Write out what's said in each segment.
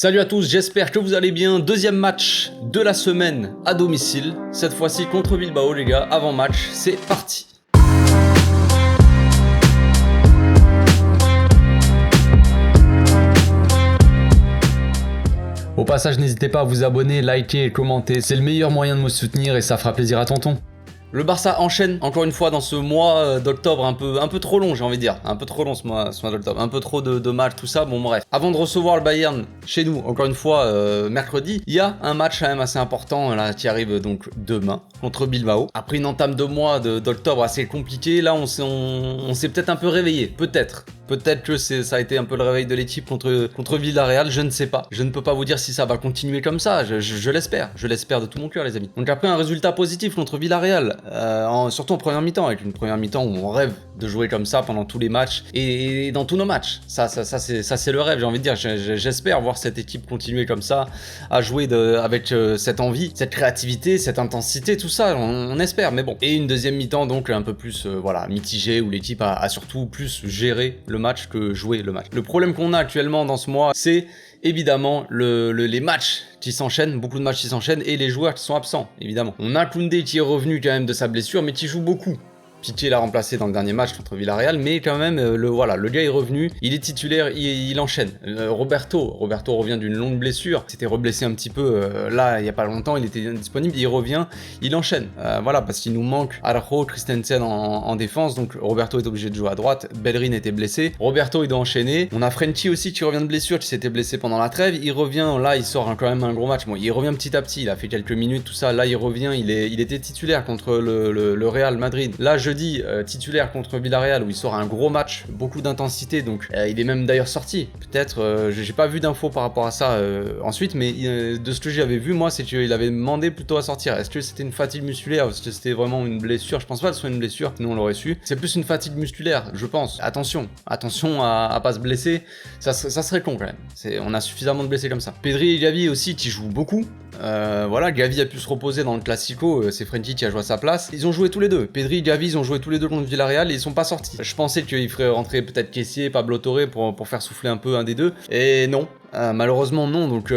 Salut à tous, j'espère que vous allez bien. Deuxième match de la semaine à domicile, cette fois-ci contre Bilbao les gars, avant match, c'est parti. Au passage, n'hésitez pas à vous abonner, liker et commenter, c'est le meilleur moyen de me soutenir et ça fera plaisir à tonton. Le Barça enchaîne encore une fois dans ce mois d'octobre un peu trop long, j'ai envie de dire. Un peu trop long ce mois d'octobre. Un peu trop de matchs, tout ça. Bon bref. Avant de recevoir le Bayern chez nous, encore une fois, mercredi, il y a un match quand même assez important là, qui arrive donc demain contre Bilbao. Après une entame de mois d'octobre assez compliquée, là on s'est peut-être un peu réveillé. Peut-être que ça a été un peu le réveil de l'équipe contre Villarreal, je ne sais pas. Je ne peux pas vous dire si ça va continuer comme ça, je l'espère. Je l'espère de tout mon cœur les amis. Donc après un résultat positif contre Villarreal, surtout en première mi-temps, avec une première mi-temps où on rêve de jouer comme ça pendant tous les matchs et dans tous nos matchs. Ça c'est le rêve, j'ai envie de dire. J'espère voir cette équipe continuer comme ça, à jouer avec cette envie, cette créativité, cette intensité, tout ça, on espère, mais bon. Et une deuxième mi-temps donc un peu plus mitigée, où l'équipe a surtout plus géré le match que jouer le match. Le problème qu'on a actuellement dans ce mois, c'est évidemment les matchs qui s'enchaînent, beaucoup de matchs qui s'enchaînent, et les joueurs qui sont absents, évidemment. On a Koundé qui est revenu quand même de sa blessure, mais qui joue beaucoup. Piqué l'a remplacé dans le dernier match contre Villarreal, mais quand même, le gars est revenu, il est titulaire, il enchaîne. Roberto revient d'une longue blessure, s'était reblessé un petit peu, là, il n'y a pas longtemps, il était disponible, il revient, il enchaîne. Parce qu'il nous manque Araujo, Christensen en défense, donc Roberto est obligé de jouer à droite, Bellerin était blessé, Roberto il doit enchaîner, on a Frenkie aussi qui revient de blessure, qui s'était blessé pendant la trêve, il revient, là, il sort quand même un gros match, bon, il revient petit à petit, il a fait quelques minutes, tout ça, là, il revient, il était titulaire contre le Real Madrid, là, jeudi, titulaire contre Villarreal où il sort un gros match, beaucoup d'intensité, donc il est même d'ailleurs sorti. Peut-être, j'ai pas vu d'infos par rapport à ça ensuite, mais de ce que j'avais vu, moi, c'est qu'il avait demandé plutôt à sortir. Est-ce que c'était une fatigue musculaire? Est-ce que c'était vraiment une blessure? Je pense pas que ce soit une blessure, sinon on l'aurait su. C'est plus une fatigue musculaire, je pense. Attention à pas se blesser, ça serait con quand même. On a suffisamment de blessés comme ça. Pedri et Gavi aussi qui jouent beaucoup. Gavi a pu se reposer dans le Classico, c'est Frenkie qui a joué à sa place. Ils ont joué tous les deux. Pedri et Gavi, ils ont joué tous les deux contre Villarreal et ils sont pas sortis. Je pensais qu'il ferait rentrer peut-être Kessié, Pablo Torre pour faire souffler un peu un des deux. Et non. Malheureusement non, donc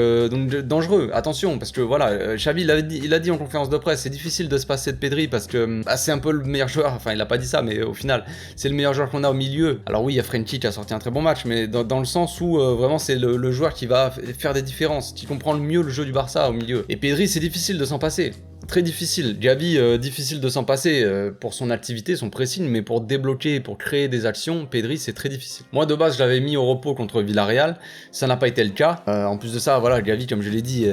dangereux, attention, parce que voilà, Xavi il a dit en conférence de presse, c'est difficile de se passer de Pedri parce que c'est un peu le meilleur joueur, enfin il a pas dit ça, mais au final c'est le meilleur joueur qu'on a au milieu. Alors oui, il y a Frenkie qui a sorti un très bon match, mais dans le sens où vraiment c'est le joueur qui va faire des différences, qui comprend le mieux le jeu du Barça au milieu. Et Pedri, c'est difficile de s'en passer. Très difficile. Gavi, difficile de s'en passer pour son activité, son pressing, mais pour débloquer, pour créer des actions, Pedri, c'est très difficile. Moi, de base, je l'avais mis au repos contre Villarreal, ça n'a pas été le cas. En plus de ça, voilà, Gavi, comme je l'ai dit,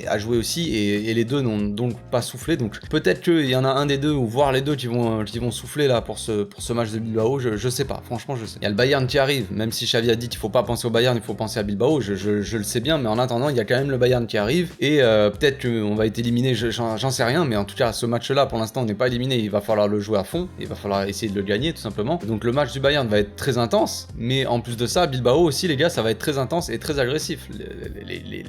a joué aussi, et les deux n'ont donc pas soufflé, donc peut-être qu'il y en a un des deux, ou voire les deux qui vont souffler là pour ce match de Bilbao, je sais pas, franchement, je sais. Il y a le Bayern qui arrive, même si Xavi a dit qu'il faut pas penser au Bayern, il faut penser à Bilbao, je le sais bien, mais en attendant, il y a quand même le Bayern qui arrive, et peut-être qu'on va être éliminé. J'en sais rien, mais en tout cas, ce match-là, pour l'instant, on n'est pas éliminé. Il va falloir le jouer à fond. Il va falloir essayer de le gagner, tout simplement. Donc, le match du Bayern va être très intense. Mais en plus de ça, Bilbao aussi, les gars, ça va être très intense et très agressif.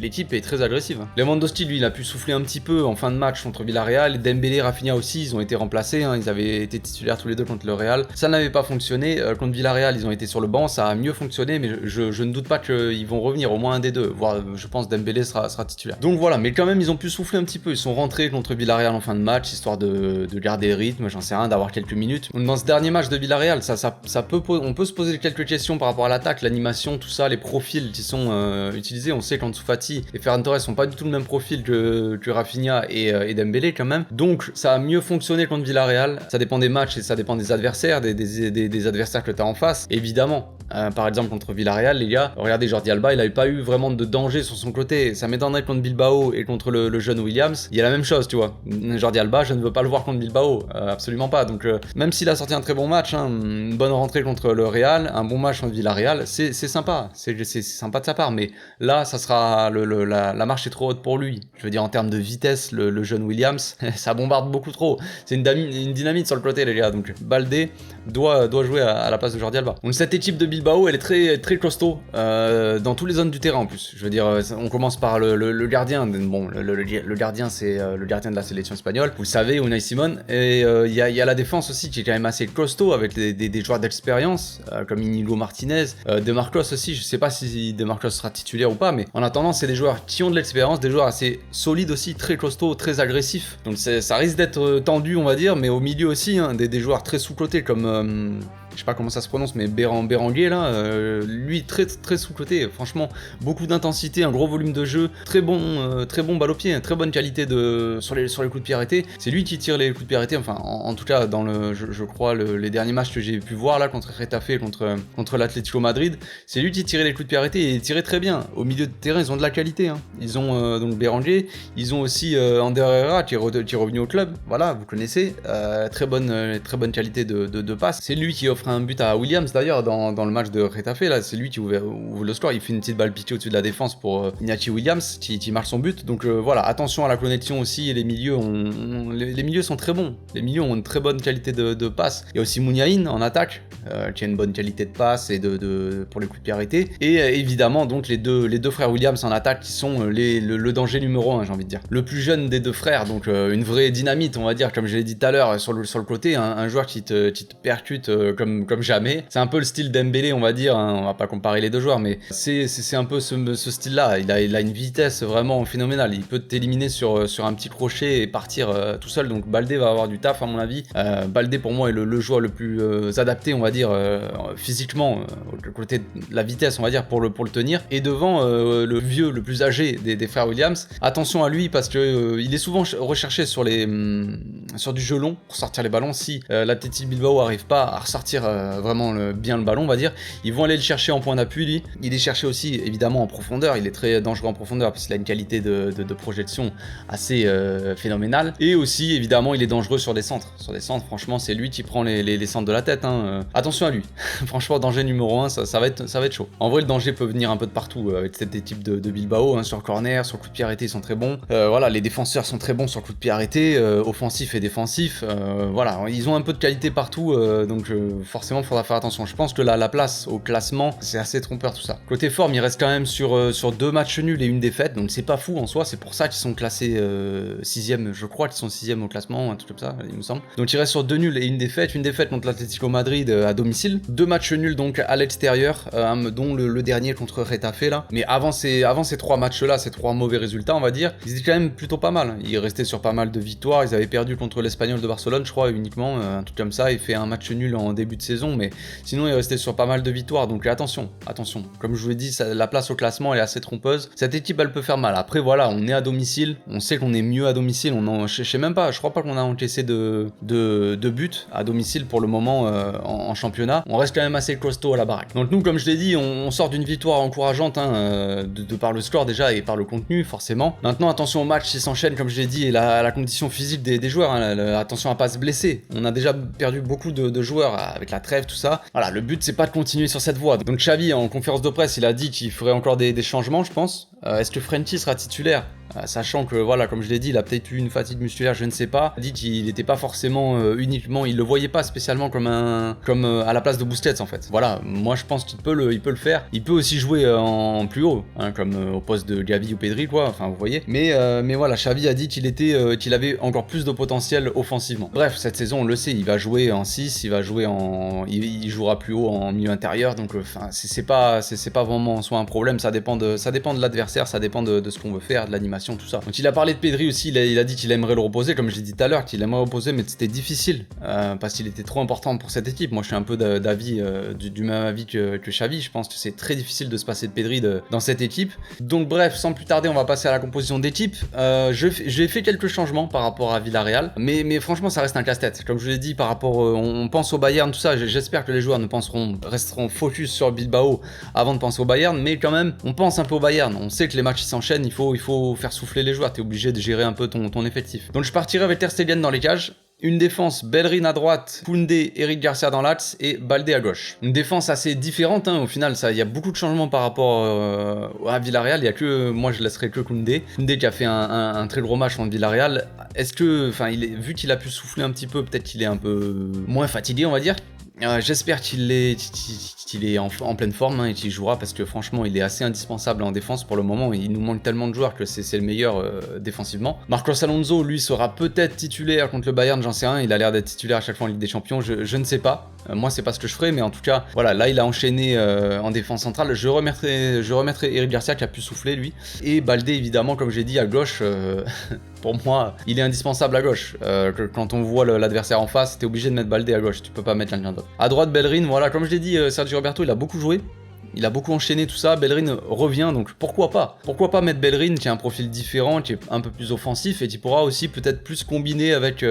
L'équipe est très agressive. Lewandowski, lui, il a pu souffler un petit peu en fin de match contre Villarreal. Dembélé, Rafinha aussi, ils ont été remplacés. Ils avaient été titulaires tous les deux contre le Real. Ça n'avait pas fonctionné. Contre Villarreal, ils ont été sur le banc. Ça a mieux fonctionné, mais je ne doute pas qu'ils vont revenir. Au moins un des deux. Voire, je pense, Dembélé sera titulaire. Donc voilà, mais quand même, ils ont pu souffler un petit peu. Ils sont rentrés contre Villarreal en fin de match, histoire de garder le rythme, j'en sais rien, d'avoir quelques minutes. Dans ce dernier match de Villarreal, on peut se poser quelques questions par rapport à l'attaque, l'animation, tout ça, les profils qui sont utilisés. On sait qu'Ansu Fati et Ferran Torres sont pas du tout le même profil que Rafinha et Dembélé quand même. Donc ça a mieux fonctionné contre Villarreal. Ça dépend des matchs et ça dépend des adversaires, des adversaires que tu as en face, évidemment. Par exemple contre Villarreal, les gars, regardez Jordi Alba, il n'avait pas eu vraiment de danger sur son côté. Ça m'étonnerait contre Bilbao et contre le jeune Williams, il y a la même chose, tu vois. Jordi Alba, je ne veux pas le voir contre Bilbao, absolument pas. Donc même s'il a sorti un très bon match, une bonne rentrée contre le Real, un bon match contre Villarreal, c'est sympa, c'est sympa de sa part. Mais là, ça sera la marche est trop haute pour lui. Je veux dire en termes de vitesse, le jeune Williams, ça bombarde beaucoup trop. C'est une dynamite sur le côté, les gars. Donc Baldé doit jouer à la place de Jordi Alba. Donc cette équipe de Bilbao, elle est très très costaud dans toutes les zones du terrain en plus. Je veux dire, on commence par le gardien. Bon, le gardien, c'est c'est le gardien de la sélection espagnole. Vous le savez, Unai Simon. Et il y a la défense aussi qui est quand même assez costaud avec des joueurs d'expérience comme Inigo Martinez, De Marcos aussi. Je sais pas si De Marcos sera titulaire ou pas, mais en attendant, c'est des joueurs qui ont de l'expérience, des joueurs assez solides aussi, très costauds, très agressifs. Donc ça risque d'être tendu, on va dire, mais au milieu aussi, hein, des joueurs très sous-cotés comme je sais pas comment ça se prononce, mais Béranguer là, lui très sous-coté, franchement, beaucoup d'intensité, un gros volume de jeu, très bon balle au pied, très bonne qualité sur les coups de pied arrêtés. C'est lui qui tire les coups de pied arrêtés, enfin en tout cas dans je crois les derniers matchs que j'ai pu voir là contre Getafe et contre l'Atlético Madrid, c'est lui qui tirait les coups de pied arrêtés et il tirait très bien. Au milieu de terrain, ils ont de la qualité, hein. Ils ont donc Béranguer, ils ont aussi Ander Herrera qui est revenu au club, voilà, vous connaissez, très bonne qualité de passe. C'est lui qui offre un but à Williams d'ailleurs dans le match de Getafe, là c'est lui qui ouvre le score, il fait une petite balle piquée au-dessus de la défense pour Iñaki Williams qui marque son but, donc voilà, attention à la connexion aussi, et les milieux les milieux sont très bons, les milieux ont une très bonne qualité de passe. Il y a aussi Mouniaïn en attaque qui a une bonne qualité de passe et pour les coups de pied arrêtés, et évidemment donc les deux frères Williams en attaque qui sont le danger numéro 1, j'ai envie de dire, le plus jeune des deux frères, donc une vraie dynamite on va dire, comme je l'ai dit tout à l'heure, sur le côté, un joueur qui te percute comme jamais. C'est un peu le style d'Embélé, on va dire, hein. On va pas comparer les deux joueurs, mais c'est un peu ce style-là. Il a une vitesse vraiment phénoménale. Il peut t'éliminer sur un petit crochet et partir tout seul. Donc Baldé va avoir du taf à mon avis. Baldé pour moi est le joueur le plus adapté, on va dire, physiquement, côté de la vitesse, on va dire, pour le tenir. Et devant le vieux, le plus âgé des frères Williams. Attention à lui parce que il est souvent recherché sur du jeu long pour sortir les ballons. Si l'Athletic Bilbao arrive pas à ressortir vraiment bien le ballon, on va dire, ils vont aller le chercher en point d'appui, lui. Il est cherché aussi évidemment en profondeur, il est très dangereux en profondeur parce qu'il a une qualité de projection assez phénoménale, et aussi évidemment il est dangereux sur des centres, franchement c'est lui qui prend les centres de la tête, hein. Attention à lui. Franchement, danger numéro 1, ça va être chaud. En vrai, le danger peut venir un peu de partout avec cette équipe de Bilbao, hein, sur corner, sur coup de pied arrêté, ils sont très bons, voilà, les défenseurs sont très bons sur coup de pied arrêté, offensif et défensif, voilà, ils ont un peu de qualité partout, donc forcément faudra faire attention. Je pense que la place au classement, c'est assez trompeur tout ça. Côté forme, il reste quand même sur 2 matchs nuls et une défaite, donc c'est pas fou en soi, c'est pour ça qu'ils sont classés 6ème, je crois qu'ils sont 6ème au classement, un truc comme ça, il me semble. Donc il reste sur 2 nuls et une défaite contre l'Atlético Madrid à domicile, 2 matchs nuls donc à l'extérieur, dont le dernier contre Getafe là. Mais avant ces 3 matchs là, ces 3 mauvais résultats on va dire, ils étaient quand même plutôt pas mal. Ils restaient sur pas mal de victoires, ils avaient perdu contre l'Espagnol de Barcelone je crois uniquement, un truc comme ça, et fait un match nul en début de saison, mais sinon il restait sur pas mal de victoires, donc attention. Comme je vous l'ai dit, la place au classement elle est assez trompeuse. Cette équipe elle peut faire mal. Après voilà, on est à domicile, on sait qu'on est mieux à domicile, je sais même pas, je crois pas qu'on a encaissé de buts à domicile pour le moment en championnat. On reste quand même assez costaud à la baraque. Donc nous, comme je l'ai dit, on sort d'une victoire encourageante, hein, de par le score déjà et par le contenu forcément. Maintenant attention au match qui s'enchaîne, comme je l'ai dit, et la condition physique des joueurs, hein, attention à pas se blesser. On a déjà perdu beaucoup de joueurs avec la trêve, tout ça. Voilà, le but c'est pas de continuer sur cette voie. Donc Xavi en conférence de presse, il a dit qu'il ferait encore des changements, je pense. Est-ce que Frenkie sera titulaire? Sachant que voilà, comme je l'ai dit, il a peut-être eu une fatigue musculaire, je ne sais pas. Il a dit qu'il n'était pas forcément uniquement, il le voyait pas spécialement comme à la place de Busquets en fait. Voilà, moi je pense qu'il peut le faire. Il peut aussi jouer en plus haut, hein, comme au poste de Gavi ou Pedri quoi. Enfin vous voyez. Mais voilà, Xavi a dit qu'il avait encore plus de potentiel offensivement. Bref, cette saison on le sait, il va jouer en 6, il jouera plus haut en milieu intérieur. Donc enfin c'est pas vraiment en soi un problème. Ça dépend de l'adversaire, ça dépend de ce qu'on veut faire, de l'animation, tout ça. Donc il a parlé de Pedri aussi, il a dit qu'il aimerait le reposer, comme j'ai dit tout à l'heure, qu'il aimerait reposer, mais c'était difficile parce qu'il était trop important pour cette équipe. Moi je suis un peu d'avis du même avis que Xavi. Je pense que c'est très difficile de se passer de Pedri dans cette équipe. Donc bref, sans plus tarder, on va passer à la composition d'équipe. J'ai fait quelques changements par rapport à Villarreal, mais franchement ça reste un casse-tête. Comme je l'ai dit, par rapport on pense au Bayern, tout ça, j'espère que les joueurs resteront focus sur Bilbao avant de penser au Bayern, mais quand même on pense un peu au Bayern. On sait que les matchs s'enchaînent, il faut faire souffler les joueurs, t'es obligé de gérer un peu ton effectif. Donc je partirai avec Ter Stegen dans les cages. Une défense, Bellerin à droite, Koundé, Eric Garcia dans l'axe et Baldé à gauche. Une défense assez différente, hein, au final, il y a beaucoup de changements par rapport à Villarreal. Il y a que, moi je laisserai que Koundé. Koundé qui a fait un très gros match contre Villarreal. Est-ce que, vu qu'il a pu souffler un petit peu, peut-être qu'il est un peu moins fatigué, on va dire. J'espère qu'il est en pleine forme, hein, et qu'il jouera parce que franchement il est assez indispensable en défense pour le moment. Il nous manque tellement de joueurs que c'est le meilleur défensivement. Marcos Alonso lui sera peut-être titulaire contre le Bayern, j'en sais rien, il a l'air d'être titulaire à chaque fois en Ligue des Champions, je ne sais pas. Moi c'est pas ce que je ferais, mais en tout cas voilà, là il a enchaîné en défense centrale. Je remettrai Eric Garcia qui a pu souffler lui, et Baldé évidemment comme j'ai dit à gauche. Pour moi, il est indispensable à gauche. Quand on voit l'adversaire en face, t'es obligé de mettre Baldé à gauche, tu peux pas mettre quelqu'un d'autre. À droite, Bellerin, voilà, comme je l'ai dit, Sergio Roberto, il a beaucoup joué. Il a beaucoup enchaîné tout ça, Bellerin revient, donc pourquoi pas? Pourquoi pas mettre Bellerin qui a un profil différent, qui est un peu plus offensif et qui pourra aussi peut-être plus combiner avec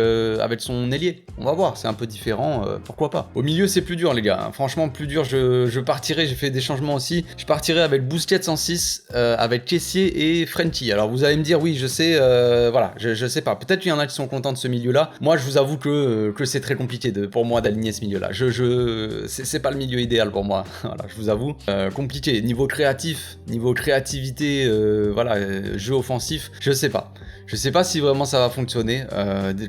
son ailier. On va voir, c'est un peu différent, pourquoi pas? Au milieu c'est plus dur les gars, hein. Franchement plus dur, je partirai, j'ai fait des changements aussi, je partirai avec Busquets en 6, avec Kessié et Frenkie. Alors vous allez me dire oui je sais, voilà, je sais pas, peut-être qu'il y en a qui sont contents de ce milieu là, moi je vous avoue que c'est très compliqué pour moi d'aligner ce milieu là, c'est pas le milieu idéal pour moi, voilà, je vous avoue. Compliqué, niveau créatif, niveau créativité, voilà, jeu offensif, je sais pas si vraiment ça va fonctionner.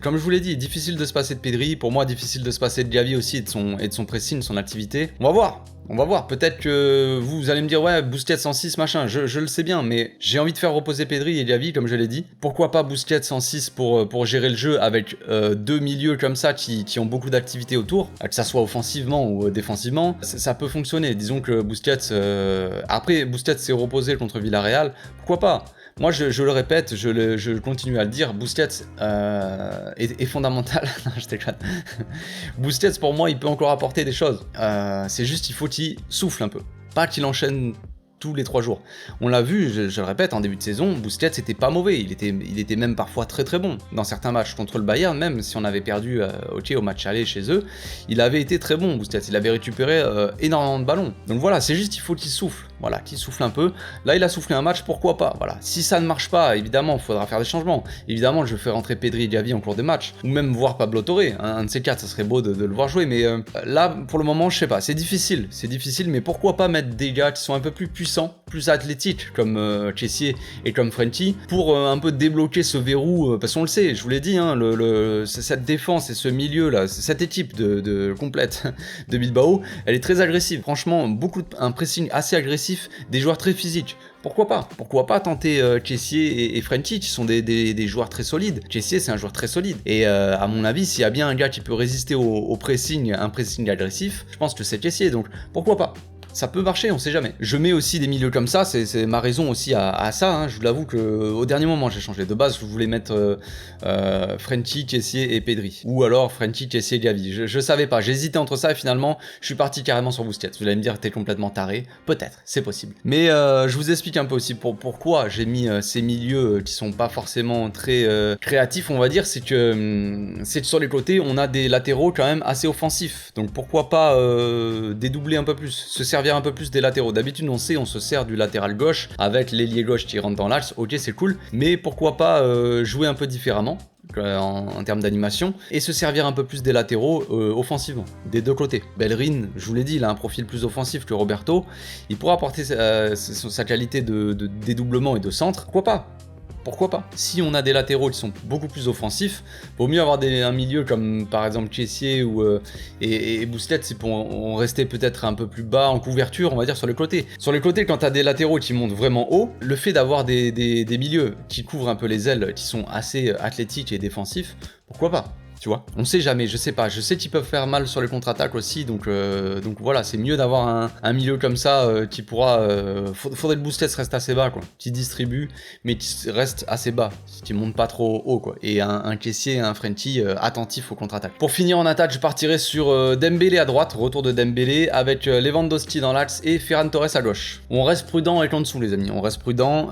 Comme je vous l'ai dit, difficile de se passer de Pedri, pour moi difficile de se passer de Gavi aussi et de son pressing, son activité. On va voir, peut-être que vous allez me dire ouais Busquets en 6 machin, je le sais bien, mais j'ai envie de faire reposer Pedri et Gavi comme je l'ai dit. Pourquoi pas Busquets en 6 pour gérer le jeu avec deux milieux comme ça qui ont beaucoup d'activité autour, que ça soit offensivement ou défensivement, ça peut fonctionner. Disons que Busquets, après Busquets s'est reposé contre Villarreal, pourquoi pas? Moi, je le répète, je continue à le dire, Busquets est fondamental. Non, je déconne. Busquets, pour moi, il peut encore apporter des choses. C'est juste qu'il faut qu'il souffle un peu. Pas qu'il enchaîne tous les 3 jours. On l'a vu, je le répète, en début de saison, Busquets était pas mauvais, il était même parfois très très bon. Dans certains matchs contre le Bayern, même si on avait perdu au match aller chez eux, il avait été très bon Busquets, il avait récupéré énormément de ballons. Donc voilà, c'est juste qu'il faut qu'il souffle. Voilà, qu'il souffle un peu. Là, il a soufflé un match, pourquoi pas? Voilà. Si ça ne marche pas, évidemment, il faudra faire des changements. Évidemment, je fais rentrer Pedri et Gavi en cours de match. Ou même voir Pablo Torre. Un de ces quatre, ça serait beau de le voir jouer. Mais là, pour le moment, je sais pas. C'est difficile, mais pourquoi pas mettre des gars qui sont un peu plus puissants, plus athlétiques, comme Kessié et comme Frenkie, pour un peu débloquer ce verrou. Parce qu'on le sait, je vous l'ai dit, hein, cette défense et ce milieu-là, cette équipe complète de Bilbao, elle est très agressive. Franchement, un pressing assez agressif. Des joueurs très physiques. Pourquoi pas tenter Kessié et Frenkie qui sont des joueurs très solides. Kessié c'est un joueur très solide. Et à mon avis, s'il y a bien un gars qui peut résister au pressing, un pressing agressif, je pense que c'est Kessié. Donc pourquoi pas? Ça peut marcher, on sait jamais. Je mets aussi des milieux comme ça, c'est ma raison aussi à ça, hein. Je vous l'avoue qu'au dernier moment j'ai changé. De base je voulais mettre Frenkie, Kessié et Pedri. Ou alors Frenkie, Kessié, Gavi. Je savais pas, j'hésitais entre ça et finalement je suis parti carrément sur Busquets. Vous allez me dire t'es complètement taré, peut-être, c'est possible. Mais je vous explique un peu aussi pourquoi j'ai mis ces milieux qui sont pas forcément très créatifs, on va dire, c'est que sur les côtés on a des latéraux quand même assez offensifs. Donc pourquoi pas dédoubler un peu plus, se servir un peu plus des latéraux. D'habitude on se sert du latéral gauche avec l'ailier gauche qui rentre dans l'axe, ok c'est cool, mais pourquoi pas jouer un peu différemment en termes d'animation et se servir un peu plus des latéraux offensivement, des deux côtés. Bellerin, je vous l'ai dit, il a un profil plus offensif que Roberto, il pourra apporter sa qualité de dédoublement et de centre, pourquoi pas? Si on a des latéraux qui sont beaucoup plus offensifs, vaut mieux avoir un milieu comme par exemple Kessié et Busquets, c'est pour rester peut-être un peu plus bas en couverture, on va dire sur les côtés. Sur les côtés, quand tu as des latéraux qui montent vraiment haut, le fait d'avoir des milieux qui couvrent un peu les ailes, qui sont assez athlétiques et défensifs, pourquoi pas? Tu vois, on sait jamais, je sais pas, je sais qu'ils peuvent faire mal sur les contre-attaques aussi, donc voilà, c'est mieux d'avoir un milieu comme ça qui pourra, faudrait que Busquets reste assez bas quoi, qui distribue, mais qui reste assez bas, qui monte pas trop haut quoi, et un Kessié, un Frenkie attentif aux contre-attaques. Pour finir en attaque, je partirai sur Dembélé à droite, retour de Dembélé, avec Lewandowski dans l'axe et Ferran Torres à gauche. On reste prudent avec en dessous les amis, on reste prudent,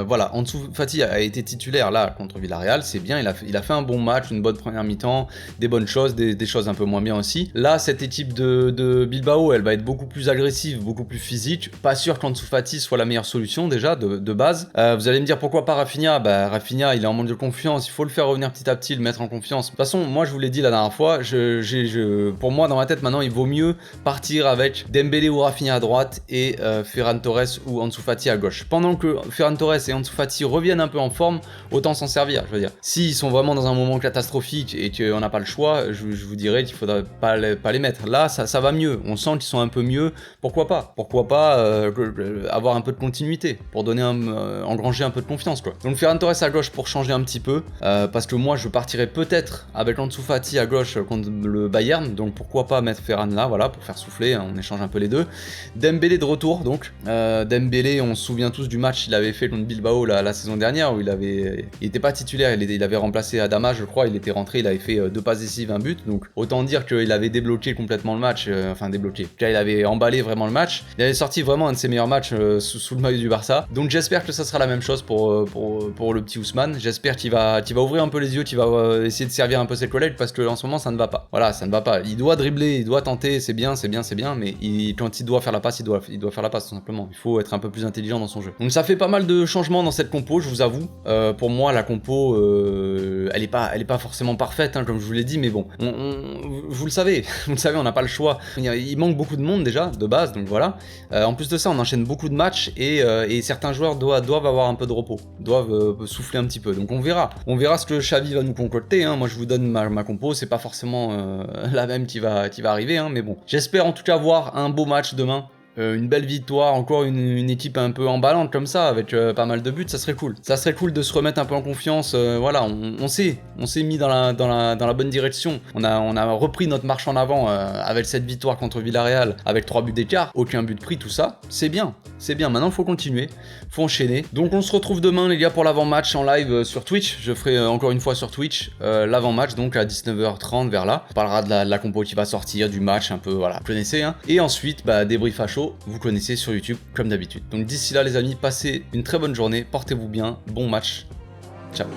voilà, en dessous Fati a été titulaire là contre Villarreal, c'est bien, il a fait un bon match, une bonne première mi-temps, des bonnes choses, des choses un peu moins bien aussi. Là, cette équipe de Bilbao, elle va être beaucoup plus agressive, beaucoup plus physique. Pas sûr qu'Ansu Fati soit la meilleure solution déjà de base. Vous allez me dire pourquoi pas Rafinha? Bah Rafinha, il est en manque de confiance, il faut le faire revenir petit à petit, le mettre en confiance. De toute façon, moi je vous l'ai dit la dernière fois, pour moi dans ma tête maintenant, il vaut mieux partir avec Dembélé ou Rafinha à droite et Ferran Torres ou Ansu Fati à gauche. Pendant que Ferran Torres et Ansu Fati reviennent un peu en forme, autant s'en servir, je veux dire. S'ils sont vraiment dans un moment catastrophique et qu'on n'a pas le choix, je vous dirais qu'il faudrait pas les mettre. Là, ça va mieux. On sent qu'ils sont un peu mieux. Pourquoi pas avoir un peu de continuité pour donner engranger un peu de confiance, quoi. Donc Ferran Torres à gauche pour changer un petit peu, parce que moi je partirais peut-être avec Ansu Fati à gauche contre le Bayern, donc pourquoi pas mettre Ferran là, voilà, pour faire souffler, hein, on échange un peu les deux. Dembélé de retour, donc Dembélé, on se souvient tous du match qu'il avait fait contre Bilbao la saison dernière, où il était pas titulaire, il avait remplacé Adama, je crois, il était rentré, il avait fait 2 passes décisives, 1 but, donc autant dire qu'il avait débloqué complètement le match, il avait emballé vraiment le match, il avait sorti vraiment un de ses meilleurs matchs sous le maillot du Barça, donc j'espère que ça sera la même chose pour le petit Ousmane, j'espère qu'il va ouvrir un peu les yeux, qu'il va essayer de servir un peu ses collègues, parce que en ce moment ça ne va pas, voilà, ça ne va pas, il doit dribbler, il doit tenter, c'est bien, mais quand il doit faire la passe, il doit faire la passe tout simplement, il faut être un peu plus intelligent dans son jeu. Donc ça fait pas mal de changements dans cette compo, je vous avoue, pour moi la compo, elle est pas forcément parfaite, hein, comme je vous l'ai dit, mais bon, vous le savez, on n'a pas le choix, il manque beaucoup de monde déjà, de base, donc voilà, en plus de ça on enchaîne beaucoup de matchs, et certains joueurs doivent avoir un peu de repos, doivent souffler un petit peu, donc on verra ce que Xavi va nous concocter, hein. Moi je vous donne ma compo, c'est pas forcément la même qui va arriver, hein, mais bon, j'espère en tout cas voir un beau match demain. Une belle victoire, encore une équipe un peu emballante comme ça, avec pas mal de buts, ça serait cool. Ça serait cool de se remettre un peu en confiance, voilà, on s'est mis dans la bonne direction. On a repris notre marche en avant avec cette victoire contre Villarreal, avec 3 buts d'écart, aucun but pris, tout ça, c'est bien. Maintenant il faut continuer, faut enchaîner. Donc on se retrouve demain les gars pour l'avant-match en live sur Twitch, je ferai encore une fois sur Twitch l'avant-match, donc à 19h30 vers là. On parlera de la compo qui va sortir, du match un peu, voilà, vous connaissez, hein. Et ensuite, débrief à chaud, vous connaissez sur YouTube comme d'habitude. Donc d'ici là les amis, passez une très bonne journée, portez-vous bien, bon match, ciao.